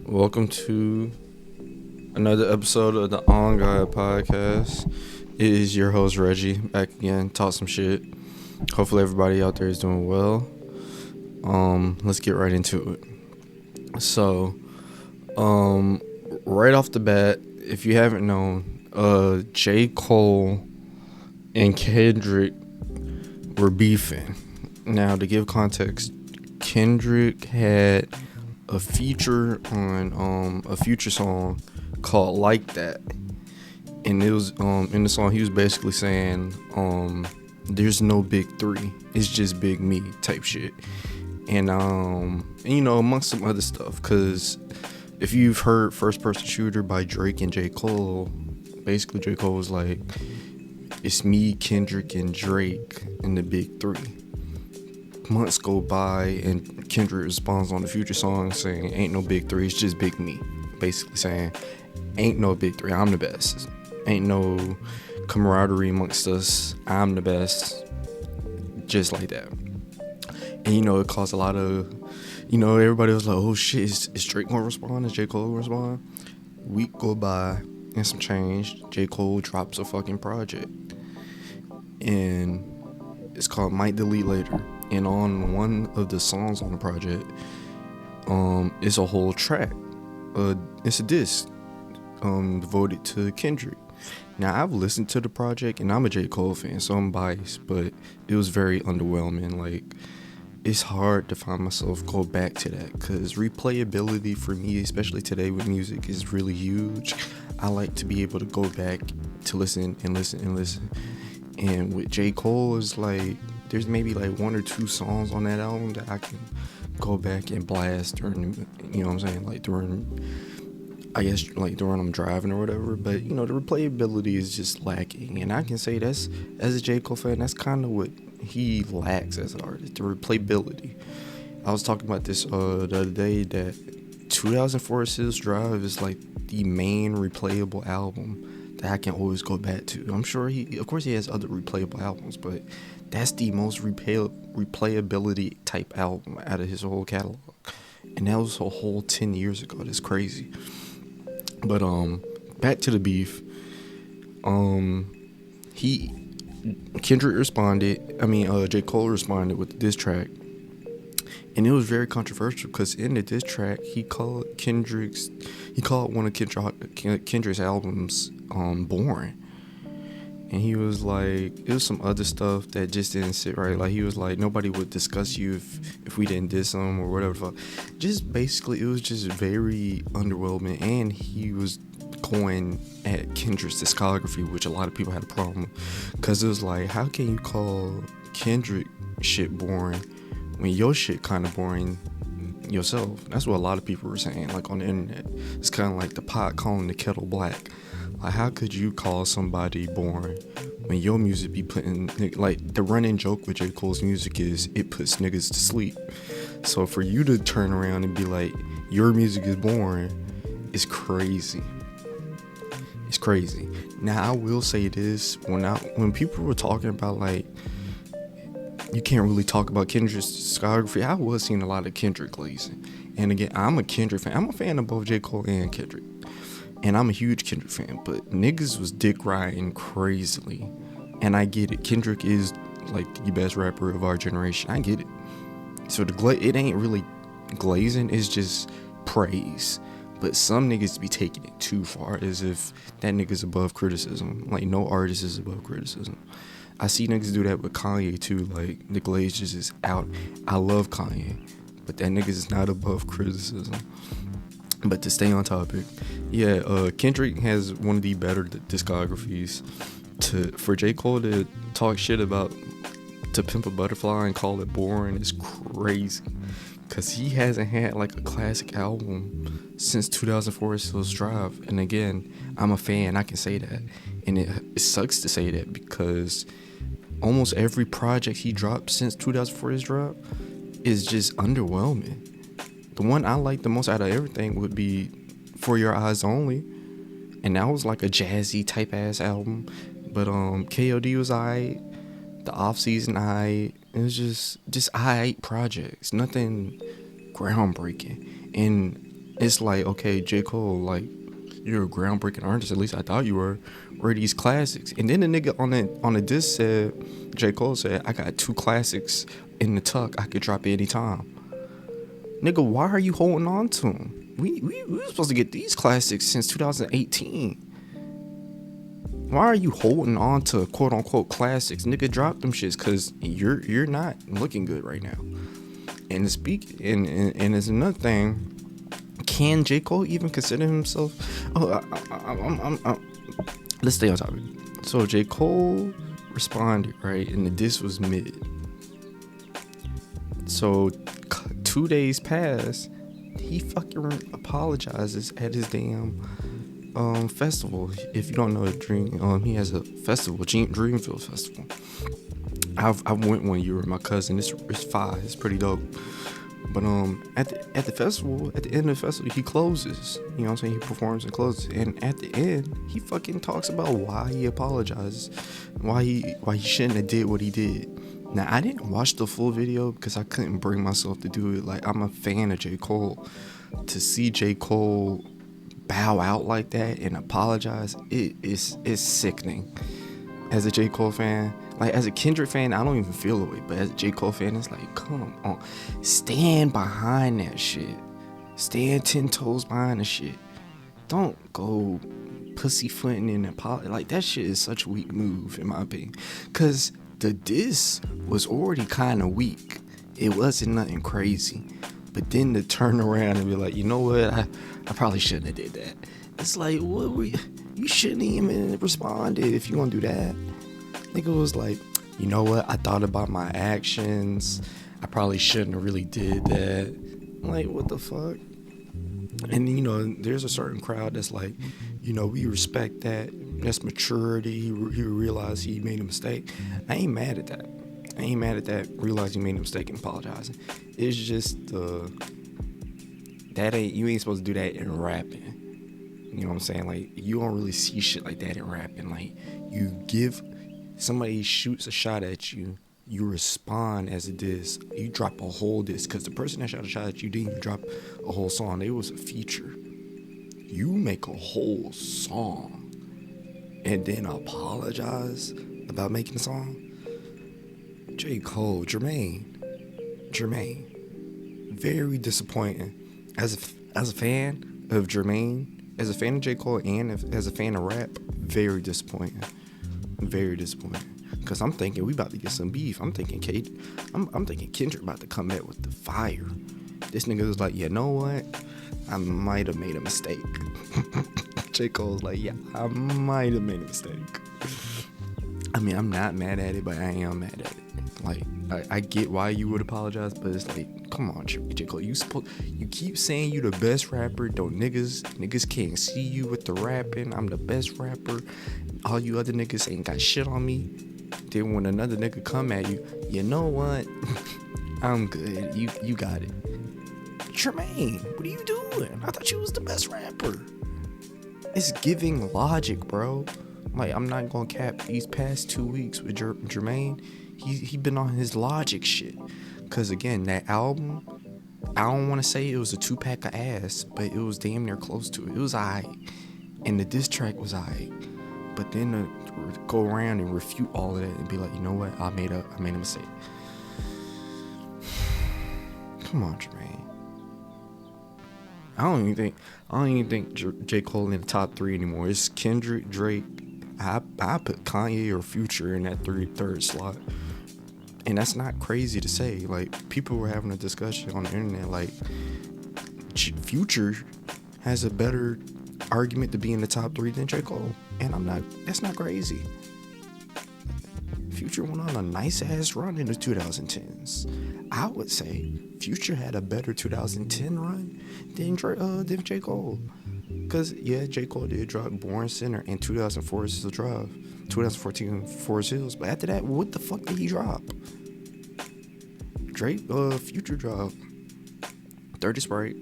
Welcome to another episode of the On God podcast. It is your host Reggie back again, talk some shit. Hopefully everybody out there is doing well. Let's get right into it. So, right off the bat, if you haven't known, JCole and Kendrick were beefing. Now, to give context, Kendrick had a feature on a Future song called "Like That," and it was in the song he was basically saying there's no big three, it's just big me type shit, and amongst some other stuff. Because if you've heard First Person Shooter by Drake and JCole, basically JCole was like, it's me, Kendrick, and Drake in the big three. Months go by and Kendrick responds on the Future song saying ain't no big three, it's just big me. Basically saying ain't no big three, I'm the best. Ain't no camaraderie amongst us, I'm the best. Just like that. And it caused a lot of, everybody was like, oh shit, is Drake gonna respond? Is J. Cole gonna respond? Week go by and some change. J. Cole drops a fucking project. And it's called Might Delete Later. And on one of the songs on the project, it's a whole track. It's a disc devoted to Kendrick. Now, I've listened to the project, and I'm a J. Cole fan, so I'm biased, but it was very underwhelming. Like, it's hard to find myself go back to that, because replayability for me, especially today with music, is really huge. I like to be able to go back to listen. And with J. Cole, it's like, there's maybe like one or two songs on that album that I can go back and blast during, like during I'm driving or whatever. But, the replayability is just lacking. And I can say that's, as a J. Cole fan, that's kind of what he lacks as an artist, the replayability. I was talking about this the other day, that 2004 Seals Drive is like the main replayable album that I can always go back to. I'm sure he has other replayable albums, but that's the most replayability type album out of his whole catalog. And that was a whole 10 years ago. That's crazy. But back to the beef. Kendrick responded. J. Cole responded with the diss track. And it was very controversial because in the diss track, he called one of Kendrick's albums boring. And he was like, it was some other stuff that just didn't sit right. Like, he was like, nobody would discuss you if we didn't diss them or whatever. Just basically, it was just very underwhelming. And he was going at Kendrick's discography, which a lot of people had a problem. Because it was like, how can you call Kendrick shit boring when your shit kind of boring yourself? That's what a lot of people were saying, like, on the internet. It's kind of like the pot calling the kettle black. Like, how could you call somebody boring when your music be putting, like, the running joke with J. Cole's music is it puts niggas to sleep. So for you to turn around and be like, your music is boring, is crazy. It's crazy. Now, I will say this, when people were talking about, like, you can't really talk about Kendrick's discography, I was seeing a lot of Kendrick glazing. And again, I'm a Kendrick fan. I'm a fan of both J. Cole and Kendrick. And I'm a huge Kendrick fan, but niggas was dick riding crazily. And I get it. Kendrick is like the best rapper of our generation. I get it. So it ain't really glazing, it's just praise. But some niggas be taking it too far, as if that nigga's above criticism. Like, no artist is above criticism. I see niggas do that with Kanye too. Like, the glaze just is out. I love Kanye, but that nigga is not above criticism. But to stay on topic, Kendrick has one of the better discographies. For J. Cole to talk shit about To Pimp a Butterfly and call it boring is crazy. Because he hasn't had like a classic album since 2004 Seals Drive. And again, I'm a fan, I can say that. And it sucks to say that, because almost every project he dropped since 2004 Seals Drive is just underwhelming. The one I like the most out of everything would be For Your Eyes Only. And that was like a jazzy type ass album. But KOD was alright. The Off Season alright. It was just alright projects. Nothing groundbreaking. And It's like, okay, J. Cole, like, you're a groundbreaking artist. At least I thought you were. Where are these classics? And then the nigga on the disc said, J. Cole said, I got 2 classics in the tuck. I could drop it anytime. Nigga, why are you holding on to them? We were supposed to get these classics since 2018. Why are you holding on to quote unquote classics? Nigga, drop them shits, cause you're not looking good right now. And there's another thing. Can J. Cole even consider himself? Let's stay on topic. So J. Cole responded, right, and the diss was mid. So 2 days pass, he fucking apologizes at his damn festival. If you don't know the Dream, he has a festival, Dreamville Festival. I went one year with my cousin. It's fire. It's pretty dope. But at the festival, at the end of the festival, he closes. You know what I'm saying? He performs and closes. And at the end, he fucking talks about why he apologizes, why he shouldn't have did what he did. Now, I didn't watch the full video because I couldn't bring myself to do it. Like, I'm a fan of J. Cole. To see J. Cole bow out like that and apologize, it's sickening. As a J. Cole fan, like, as a Kendrick fan, I don't even feel the way, but as a J. Cole fan, it's like, come on, stand behind that shit. Stand 10 toes behind the shit. Don't go pussyfooting in apology. Like, that shit is such a weak move, in my opinion. Because the diss was already kind of weak. It wasn't nothing crazy. But then to turn around and be like, you know what, I probably shouldn't have did that. It's like, you shouldn't even responded if you gonna do that. Nigga was like, you know what, I thought about my actions. I probably shouldn't have really did that. I'm like, what the fuck? And, you know, there's a certain crowd that's like, you know, we respect that. That's maturity. He realized he made a mistake. I ain't mad at that. I ain't mad at that, realizing he made a mistake and apologizing. It's just, you ain't supposed to do that in rapping. You know what I'm saying? Like, you don't really see shit like that in rapping. Like, somebody shoots a shot at you, you respond as a diss. You drop a whole diss, because the person that shot a shot at you didn't even drop a whole song. It was a feature. You make a whole song and then apologize about making a song. J. Cole, Jermaine, very disappointing. As a fan of Jermaine, as a fan of J. Cole, and as a fan of rap, very disappointing. Very disappointing. Because I'm thinking we about to get some beef. I'm thinking Kendrick about to come back with the fire. This nigga was like, you know what? I might have made a mistake. J. Cole's like, yeah, I might have made a mistake. I mean, I'm not mad at it, but I am mad at it. Like, I get why you would apologize, but it's like, come on, J. Cole, you keep saying you the best rapper. Don't niggas can't see you with the rapping. I'm the best rapper. All you other niggas ain't got shit on me. Then when another nigga come at you, you know what? I'm good. You got it. Jermaine, what are you doing? I thought you was the best rapper. It's giving logic, bro. Like, I'm not gonna cap these past 2 weeks with Jermaine. He been on his logic shit. Cause again, that album, I don't want to say it was a 2-pack of ass, but it was damn near close to it. It was alright, and the diss track was alright. But then to go around and refute all of that and be like, you know what, I made a mistake. Come on, Jermaine. I don't even think J. Cole in the top 3 anymore. It's Kendrick, Drake. I put Kanye or Future in that third slot. And that's not crazy to say. Like, people were having a discussion on the internet, like, Future has a better argument to be in the top 3 than J. Cole. And that's not crazy. Future went on a nice ass run in the 2010s. I would say Future had a better 2010 run than J. Cole. Because, yeah, J. Cole did drop Born Sinner in 2014 Forest Hills. But after that, what the fuck did he drop? Future dropped Dirty Sprite,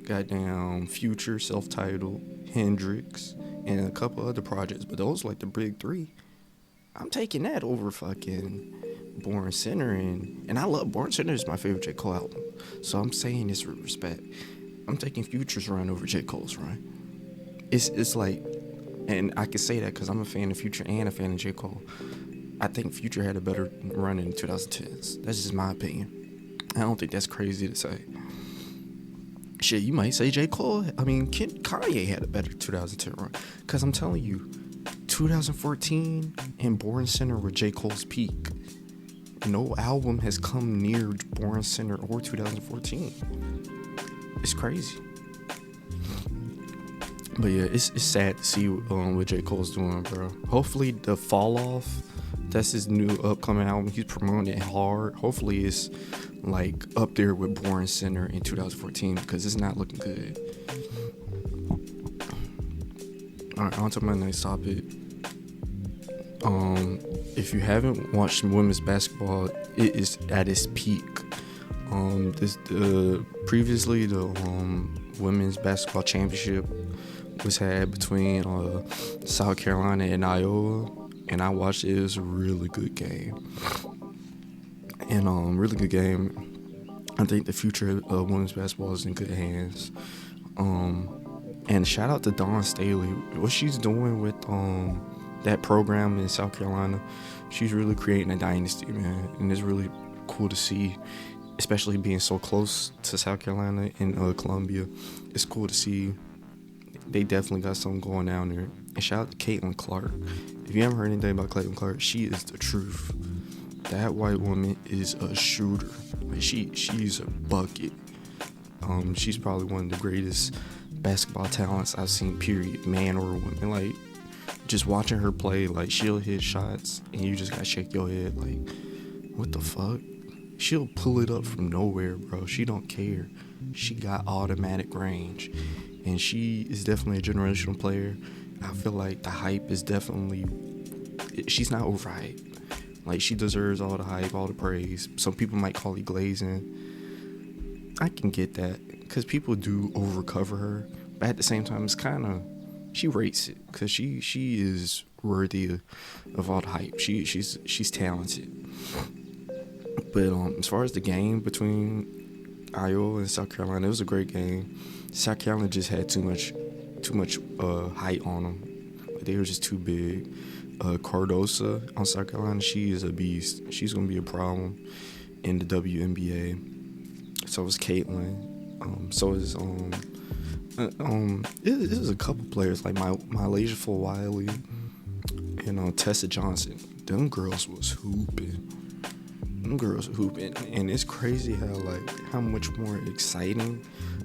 goddamn Future, self-titled, Hendrix, and a couple other projects. But those like the big 3. I'm taking that over fucking Born Sinner. And I love Born Sinner. Is my favorite J. Cole album. So I'm saying this with respect. I'm taking Future's run over J. Cole's run. It's like, and I can say that because I'm a fan of Future and a fan of J. Cole. I think Future had a better run in the 2010s. That's just my opinion. I don't think that's crazy to say. Shit, you might say J. Cole. I mean, Kanye had a better 2010 run. Because I'm telling you, 2014 and Born Center were J. Cole's peak. No album has come near Born Center or 2014. It's crazy. But yeah, it's sad to see what J. Cole's doing, bro. Hopefully the Fall Off, that's his new upcoming album. He's promoting it hard. Hopefully it's like up there with Born Center in 2014 because it's not looking good. Alright, on to my next topic. If you haven't watched women's basketball, it is at its peak. Previously the women's basketball championship was had between South Carolina and Iowa, and I watched it. It was a really good game. And really good game. I think the future of women's basketball is in good hands. And shout out to Dawn Staley. What she's doing with that program in South Carolina, she's really creating a dynasty, man. And it's really cool to see, especially being so close to South Carolina and Columbia. It's cool to see. They definitely got something going down there. And shout out to Caitlin Clark. If you haven't heard anything about Caitlin Clark, she is the truth. That white woman is a shooter. Like she's a bucket. She's probably one of the greatest basketball talents I've seen, period, man or woman. Like, just watching her play, like, she'll hit shots and you just gotta shake your head like, what the fuck? She'll pull it up from nowhere, bro. She don't care. She got automatic range. And she is definitely a generational player. I feel like the hype is definitely, she's not overhyped. Like, she deserves all the hype, all the praise. Some people might call it glazing. I can get that, because people do overcover her. But at the same time, it's kind of, she rates it, because she is worthy of all the hype. She's talented. But as far as the game between Iowa and South Carolina, it was a great game. South Carolina just had too much height on them. Like, they were just too big. Cardosa on South Carolina, she is a beast. She's gonna be a problem in the WNBA. So is Caitlin. So is it is a couple players like Malaysia Wiley and Tessa Johnson. Them girls was hooping. And it's crazy how much more exciting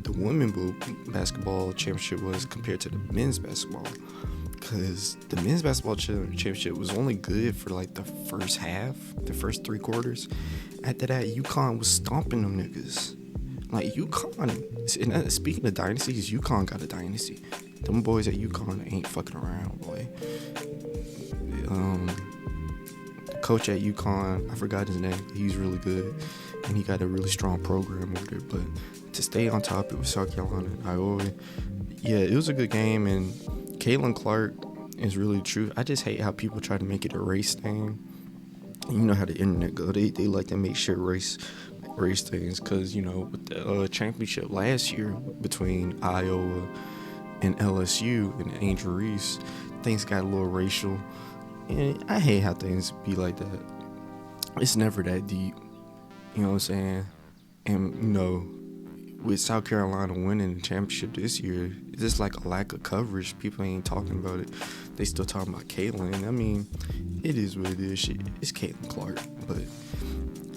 the women's basketball championship was compared to the men's basketball. Because the men's basketball championship was only good for like the first half, the first 3 quarters. After that, UConn was stomping them niggas. Like, UConn, and speaking of dynasties, UConn got a dynasty. Them boys at UConn ain't fucking around, boy. The coach at UConn, I forgot his name, but he's really good. And he got a really strong program over there. But to stay on topic with South Carolina and Iowa, yeah, it was a good game. And Caitlin Clark is really the truth. I just hate how people try to make it a race thing. You know how the internet go. They like to make sure race things, because, you know, with the championship last year between Iowa and LSU and Angel Reese, things got a little racial. And I hate how things be like that. It's never that deep. You know what I'm saying? And, you know, with South Carolina winning the championship this year, it's just like a lack of coverage. People ain't talking about it. They still talking about Caitlin. I mean, it is what it is. It's Caitlin Clark. But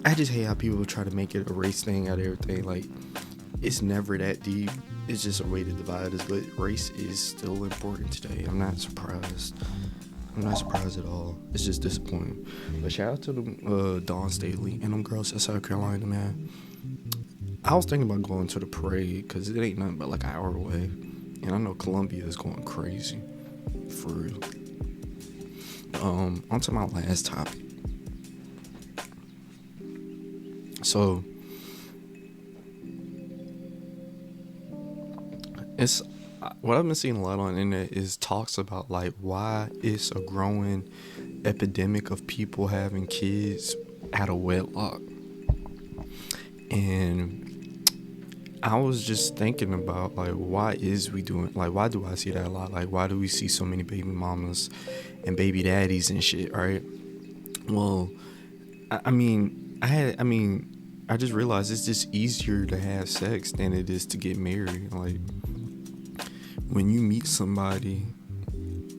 I just hate how people try to make it a race thing out of everything. Like, it's never that deep. It's just a way to divide us. But race is still important today. I'm not surprised. I'm not surprised at all. It's just disappointing. But shout out to the Dawn Staley and them girls at South Carolina, man. I was thinking about going to the parade because it ain't nothing but like an hour away. And I know Columbia is going crazy. For real. On to my last topic. So, it's what I've been seeing a lot on the internet is talks about like why it's a growing epidemic of people having kids out of wedlock. And I was just thinking about like why is we doing like why do I see that a lot? Like why do we see so many baby mamas and baby daddies and shit, right? Well, I just realized it's just easier to have sex than it is to get married. Like when you meet somebody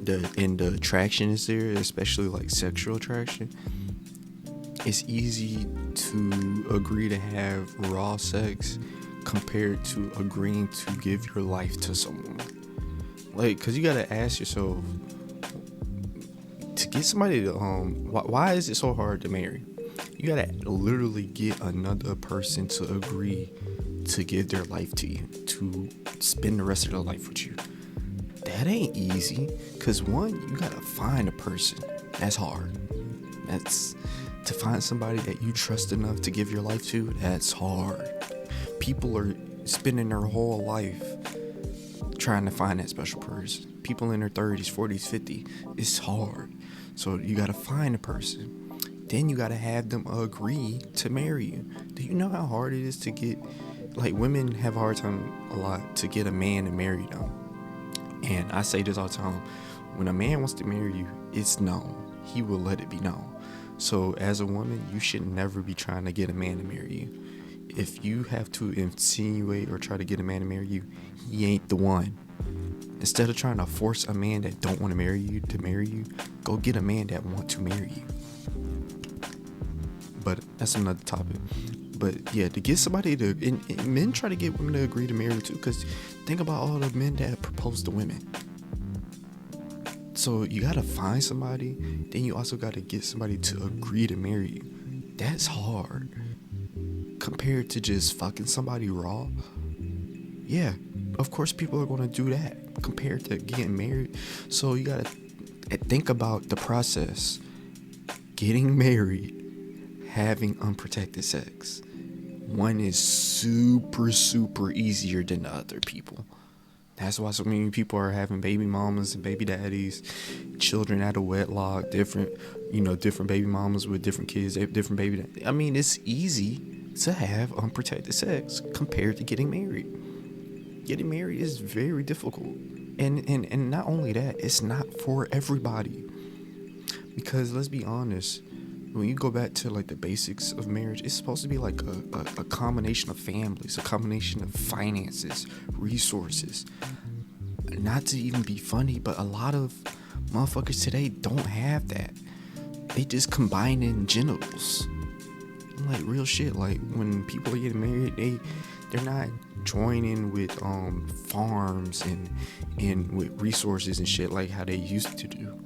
the attraction is there, especially like sexual attraction, it's easy to agree to have raw sex compared to agreeing to give your life to someone. Like, cause you gotta ask yourself, to get somebody to why is it so hard to marry? You gotta literally get another person to agree to give their life to you, to spend the rest of their life with you. That ain't easy, cause one, you gotta find a person. That's hard. That's to find somebody that you trust enough to give your life to. That's hard. People are spending their whole life trying to find that special person. People in their 30s, 40s, 50s. It's hard. So you gotta find a person. Then you gotta have them agree to marry you. Do you know how hard it is to get, like, women have a hard time a lot to get a man to marry them. And I say this all the time. When a man wants to marry you, it's known. He will let it be known. So as a woman, you should never be trying to get a man to marry you. If you have to insinuate or try to get a man to marry you, he ain't the one. Instead of trying to force a man that don't want to marry you, go get a man that want to marry you. But that's another topic. But yeah, to get somebody to, and men try to get women to agree to marry too, because think about all the men that propose to women. So you gotta find somebody, then you also gotta get somebody to agree to marry you. That's hard. Compared to just fucking somebody raw. Yeah, of course people are gonna do that compared to getting married. So you gotta think about the process. Getting married, having unprotected sex. One is super, super easier than the other people. That's why so many people are having baby mamas and baby daddies, children out of wedlock, different baby mamas with different kids, different baby daddies. I mean, it's easy to have unprotected sex compared to getting married. Getting married is very difficult. And not only that, it's not for everybody. Because let's be honest, when you go back to like the basics of marriage, it's supposed to be like a combination of families, a combination of finances, resources. Not to even be funny, but a lot of motherfuckers today don't have that. They just combine in genitals. Like real shit. Like when people are getting married, they're not joining with farms and with resources and shit like how they used to do.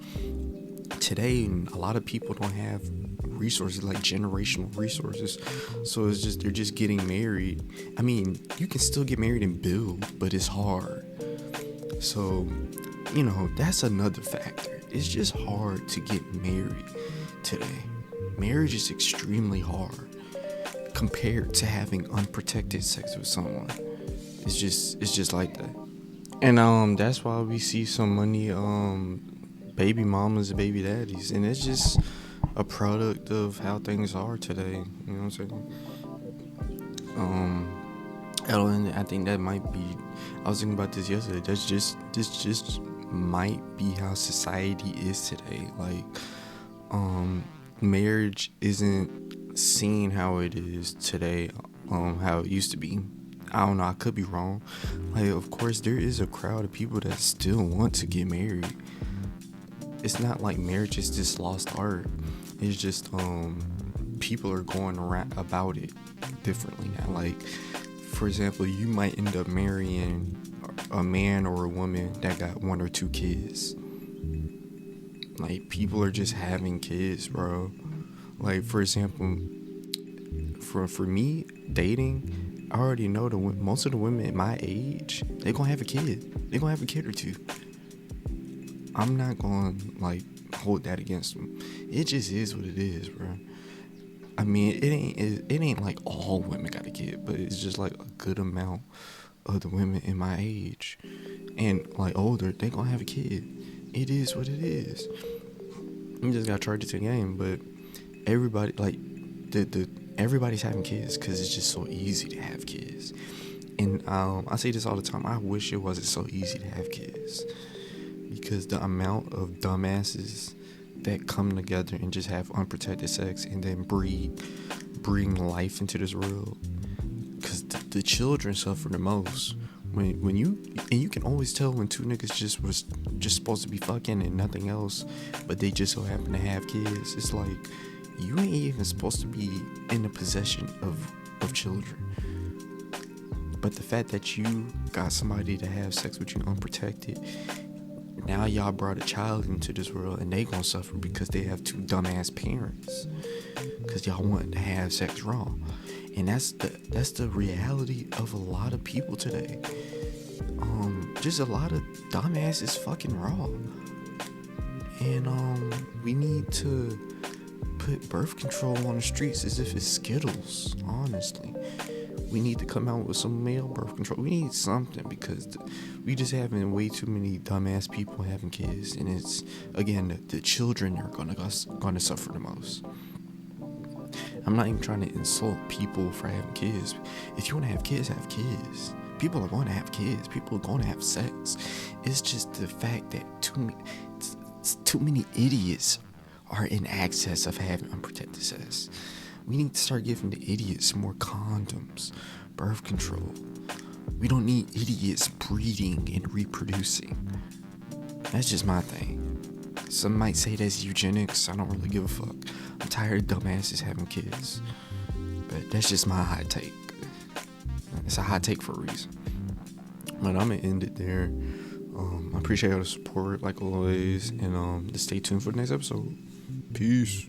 Today, a lot of people don't have resources, like generational resources, so it's just they're just getting married. I mean, you can still get married and build, but it's hard. So that's another factor. It's just hard to get married today. Marriage is extremely hard compared to having unprotected sex with someone. It's just like that. And that's why we see so many baby mamas and baby daddies, and it's just a product of how things are today. You know what I'm saying? I think that might be. I was thinking about this yesterday. This just might be how society is today. Like, marriage isn't seen how it is today. How it used to be. I don't know. I could be wrong. Like, of course, there is a crowd of people that still want to get married. It's not like marriage is this lost art. It's just people are going around about it differently now. Like, for example, you might end up marrying a man or a woman that got 1 or 2 kids. Like, people are just having kids, bro. Like, for example, for me, dating, I already know most of the women my age, they're gonna have a kid. They're gonna have a kid or 2. I'm not gonna like hold that against them. It just is what it is, bro. I mean, it ain't like all women got a kid, but it's just like a good amount of the women in my age and like older, they gonna have a kid. It is what it is. You just gotta charge it to the game. But everybody, like everybody's having kids because it's just so easy to have kids. And I say this all the time. I wish it wasn't so easy to have kids, because the amount of dumbasses that come together and just have unprotected sex and then bring life into this world, because the children suffer the most. When you can always tell when two niggas was supposed to be fucking and nothing else, but they just so happen to have kids. It's like, you ain't even supposed to be in the possession of children. But the fact that you got somebody to have sex with you unprotected, now y'all brought a child into this world and they gonna suffer because they have two dumbass parents, because y'all want to have sex wrong. And that's the reality of a lot of people today. Just a lot of dumbasses fucking raw. And we need to put birth control on the streets as if it's Skittles, honestly. We need to come out with some male birth control. We need something, because we just having way too many dumbass people having kids, and it's, again, the children are gonna suffer the most. I'm not even trying to insult people for having kids. If you want to have kids, have kids. People are going to have kids. People are going to have sex. It's just the fact that too many idiots are in access of having unprotected sex. We need to start giving the idiots more condoms, birth control. We don't need idiots breeding and reproducing. That's just my thing. Some might say that's eugenics. I don't really give a fuck. I'm tired of dumbasses having kids. But that's just my hot take. It's a hot take for a reason. But I'm going to end it there. I appreciate all the support, like always. And just stay tuned for the next episode. Peace.